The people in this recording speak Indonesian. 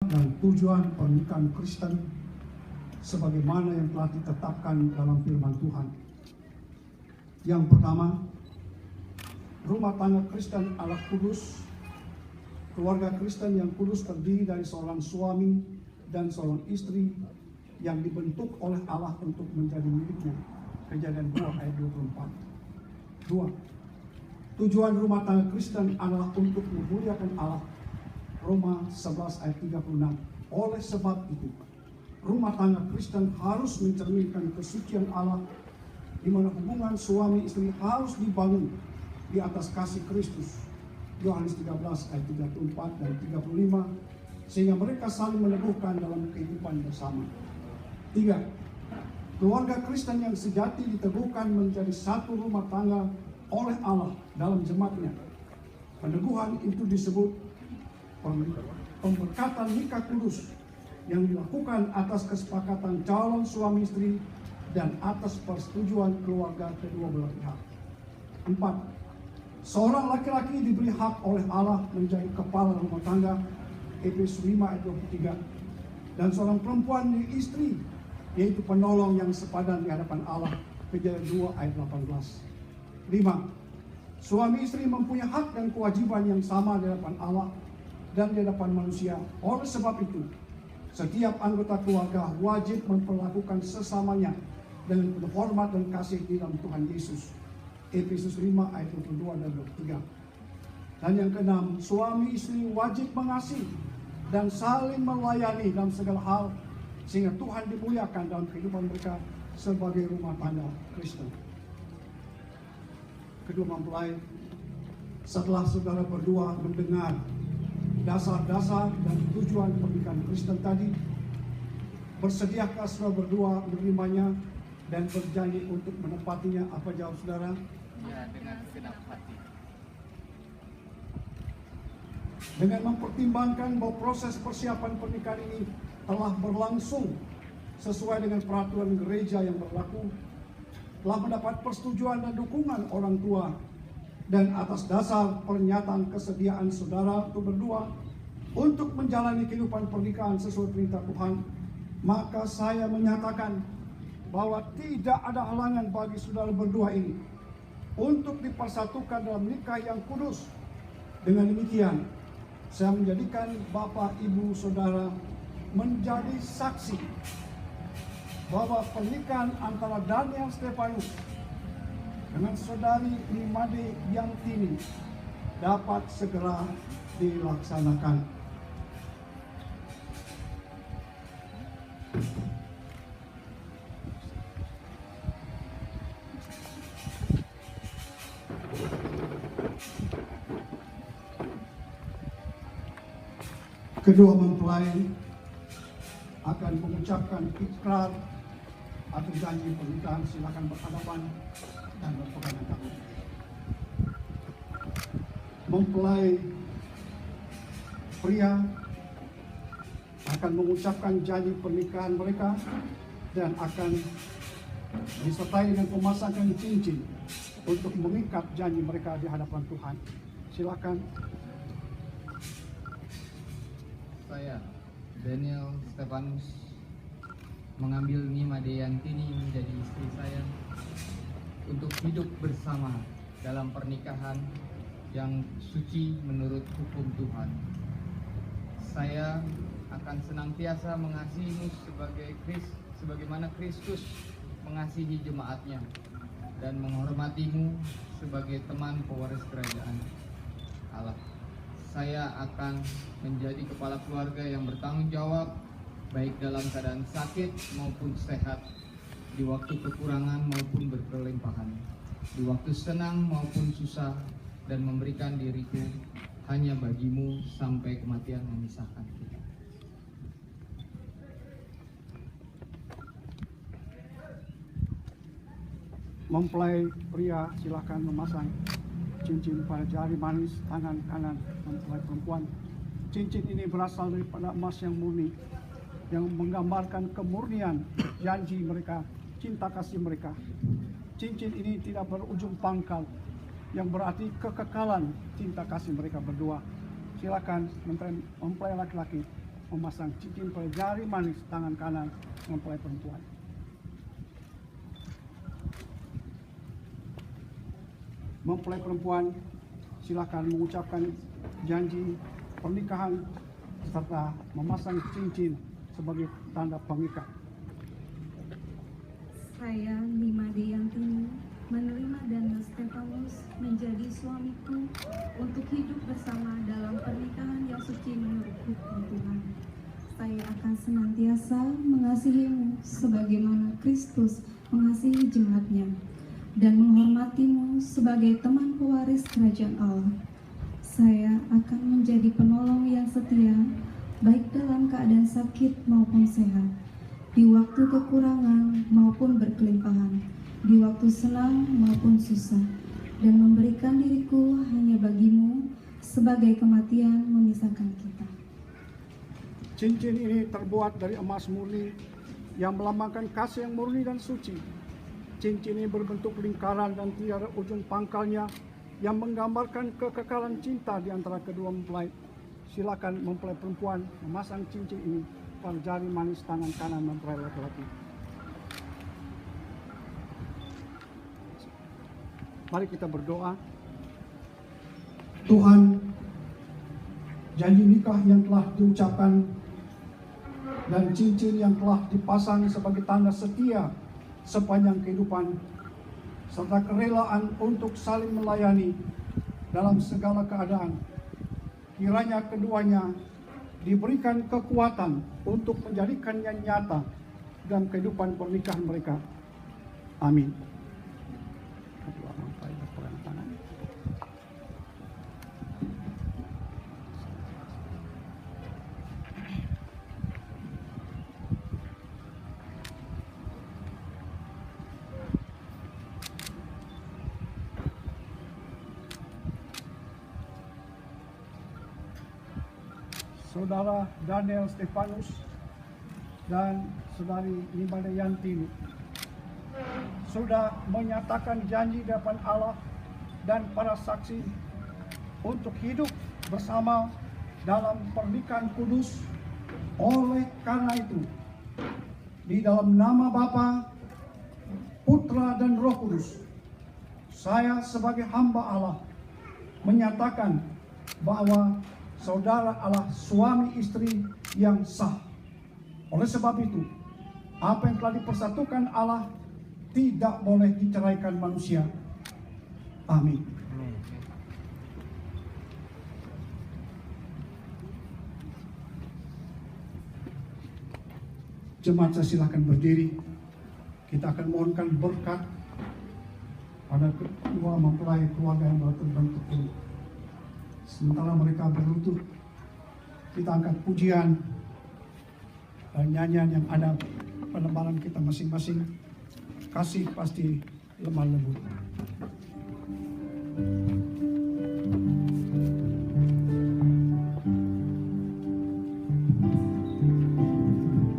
dan tujuan pernikahan Kristen sebagaimana yang telah ditetapkan dalam firman Tuhan. Yang pertama, rumah tangga Kristen adalah kudus. Keluarga Kristen yang kudus terdiri dari seorang suami dan seorang istri yang dibentuk oleh Allah untuk menjadi miliknya. Kejadian 2 ayat 24. 2. Tujuan rumah tangga Kristen adalah untuk memuliakan Allah. Roma 11 ayat 36. Oleh sebab itu, rumah tangga Kristen harus mencerminkan kesucian Allah, di mana hubungan suami istri harus dibangun di atas kasih Kristus. Yohanes 13 ayat 34 dan 35, sehingga mereka saling meneguhkan dalam kehidupan bersama. 3. Keluarga Kristen yang sejati diteguhkan menjadi satu rumah tangga oleh Allah dalam jemaatnya. Peneguhan itu disebut pemberkatan nikah kudus yang dilakukan atas kesepakatan calon suami istri dan atas persetujuan keluarga kedua belah pihak. 4. Seorang laki-laki diberi hak oleh Allah menjadi kepala rumah tangga, Efesus 5 ayat 23. Dan seorang perempuan di istri, yaitu penolong yang sepadan di hadapan Allah, Kejadian 2 ayat 18. 5. Suami istri mempunyai hak dan kewajiban yang sama di hadapan Allah dan di hadapan manusia. Oleh sebab itu, setiap anggota keluarga wajib memperlakukan sesamanya dengan penuh hormat dan kasih di dalam Tuhan Yesus. Efesus 5 ayat 22 dan 23. Dan yang keenam, suami istri wajib mengasihi dan saling melayani dalam segala hal, sehingga Tuhan dimuliakan dalam kehidupan mereka sebagai rumah tangga Kristen. Kedua mempelai, setelah saudara berdua mendengar dasar-dasar dan tujuan pernikahan Kristen tadi, bersediakah saudara berdua menerimanya dan berjanji untuk menepatinya? Apa jawab saudara? Ya, dengan segenap hati. Dengan mempertimbangkan bahwa proses persiapan pernikahan ini telah berlangsung sesuai dengan peraturan gereja yang berlaku, telah mendapat persetujuan dan dukungan orang tua, dan atas dasar pernyataan kesediaan saudara untuk berdua untuk menjalani kehidupan pernikahan sesuai perintah Tuhan, maka saya menyatakan bahwa tidak ada halangan bagi saudara berdua ini untuk dipersatukan dalam nikah yang kudus. Dengan demikian, saya menjadikan Bapak Ibu Saudara menjadi saksi bahwa pernikahan antara Daniel Stefanus dengan saudari Nimade Yantini dapat segera dilaksanakan. Kedua mempelai akan mengucapkan ikrar atau janji pernikahan. Silakan berhadapan dan berpegangan tangan. Mempelai pria akan mengucapkan janji pernikahan mereka dan akan disertai dengan pemasangan cincin untuk mengikat janji mereka di hadapan Tuhan. Silakan. Saya, Daniel Stefanus, mengambil Nimade Yantini menjadi istri saya untuk hidup bersama dalam pernikahan yang suci menurut hukum Tuhan. Saya akan senantiasa mengasihimu sebagaimana Kristus mengasihi jemaatnya, dan menghormatimu sebagai teman pewaris kerajaan Allah. Saya akan menjadi kepala keluarga yang bertanggung jawab, baik dalam keadaan sakit maupun sehat, di waktu kekurangan maupun berkelimpahan, di waktu senang maupun susah, dan memberikan diriku hanya bagimu sampai kematian memisahkan kita. Mempelai pria silakan memasang cincin pada jari manis tangan kanan mempelai perempuan. Cincin ini berasal daripada emas yang murni, yang menggambarkan kemurnian janji mereka, cinta kasih mereka. Cincin ini tidak berujung pangkal, yang berarti kekekalan cinta kasih mereka berdua. Silakan mempelai laki-laki memasang cincin pada jari manis tangan kanan mempelai perempuan. Mempelai perempuan silakan mengucapkan janji pernikahan serta memasang cincin sebagai tanda pengikat. Saya, Nima Deyantini, menerima Daniel Stefanus menjadi suamiku untuk hidup bersama dalam pernikahan yang suci menurut hukum Tuhan. Saya akan senantiasa mengasihimu sebagaimana Kristus mengasihi jemaatnya dan menghormatimu sebagai teman pewaris kerajaan Allah. Saya akan menjadi penolong yang setia, baik dalam keadaan sakit maupun sehat, di waktu kekurangan maupun berkelimpahan, di waktu senang maupun susah, dan memberikan diriku hanya bagimu sebagai kematian memisahkan kita. Cincin ini terbuat dari emas murni yang melambangkan kasih yang murni dan suci. Cincin ini berbentuk lingkaran dan tiada ujung pangkalnya yang menggambarkan kekekalan cinta di antara kedua mempelai. Silakan mempelai perempuan memasang cincin ini pada jari manis tangan kanan mempelai laki-laki. Mari kita berdoa. Tuhan, janji nikah yang telah diucapkan dan cincin yang telah dipasang sebagai tanda setia sepanjang kehidupan, serta kerelaan untuk saling melayani dalam segala keadaan, kiranya keduanya diberikan kekuatan untuk menjadikannya nyata dalam kehidupan pernikahan mereka. Amin. Kedua mempelai berpegang tangan. Saudara Daniel Stefanus dan Saudari Nima Deyantini sudah menyatakan janji di hadapan Allah dan para saksi untuk hidup bersama dalam pernikahan kudus. Oleh karena itu, di dalam nama Bapa, Putra dan Roh Kudus, saya sebagai hamba Allah menyatakan bahwa saudara adalah suami istri yang sah. Oleh sebab itu, apa yang telah dipersatukan Allah tidak boleh diceraikan manusia. Amin. Jemaat, saya silakan berdiri. Kita akan mohonkan berkat pada kedua mempelai keluarga yang baru terbentuk ini. Sementara mereka berlutut, kita angkat pujian dan nyanyian yang ada pada lembaran kita masing-masing. Kasih pasti lemah lembut.